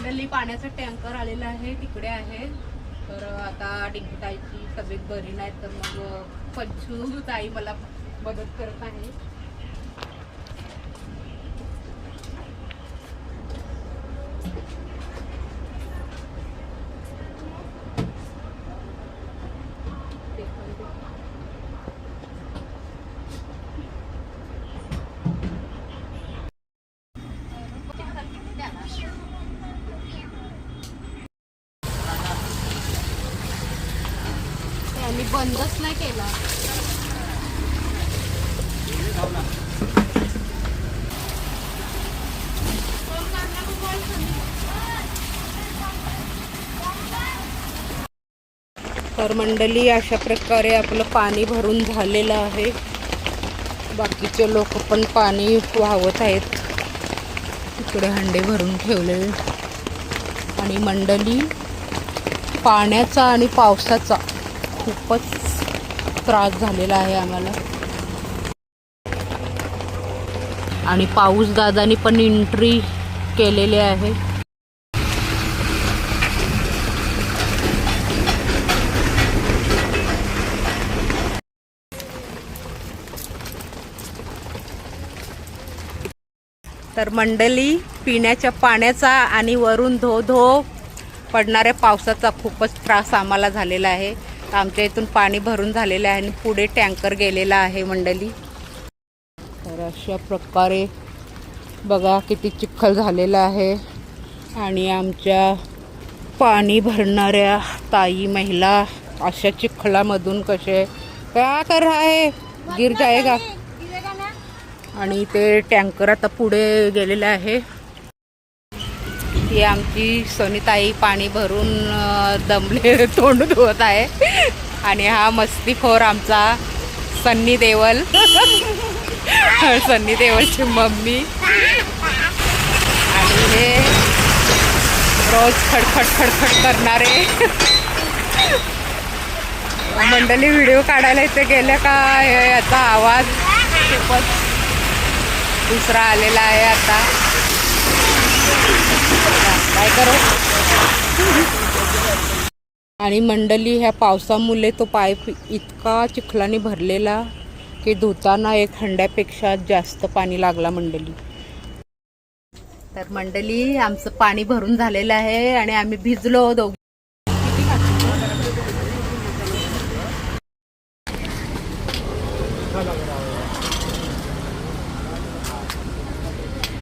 मंडळी पाण्याचा टँकर आलेला आहे, तिकडे आहे. तर आता डिंकूताईची तब्येत बरी नाही, तर मग पंचू ताई मला मदत करत आहे. त्यांनी बंदच नाही केला. तर मंडळी अशा प्रकारे आपलं पाणी भरून झालेलं आहे. बाकीचे लोक पण पाणी वाहवत आहेत. इकडे हंडे भरून ठेवले. आणि मंडळी पाण्याचा आणि पावसाचा खूपच त्रास झालेला आहे आम्हाला. आणि पाऊस दादानी पण एंट्री केलेली आहे. तर मंडळी पिण्याच्या पाण्याचा आणि वरून धो धो पडणाऱ्या पावसाचा खूपच त्रास आम्हाला झालेला आहे. आमच्या इथून पाणी भरून झालेलं आहे आणि पुढे टँकर गेलेला आहे मंडळी. तर अशा प्रकारे बघा किती चिखल झालेला आहे. आणि आमच्या पाणी भरणाऱ्या ताई महिला अशा चिखलामधून कसे क्या कर रहा है, गिर जाएगा. आणि ते टँकर आता पुढे गेलेलं आहे. ही आमची सोनीताई पाणी भरून दमले तोंड धुवत आहे. आणि हा मस्तीखोर आमचा सन्नी देवल सन्नी देवलची मम्मी. आणि हे रोज खडखड खडखड करणारे मंडळी व्हिडिओ काढायला इथे गेले का याचा आवाज खूपच दुसरा आलेला आहे. आता काय करू. आणि मंडळी ह्या पावसामुळे तो पाईप इतका चिखलाने भरलेला की धुताना एक हंड्यापेक्षा जास्त पाणी लागला मंडळी. तर मंडळी आमचं पाणी भरून झालेलं आहे आणि आम्ही भिजलो दोघी.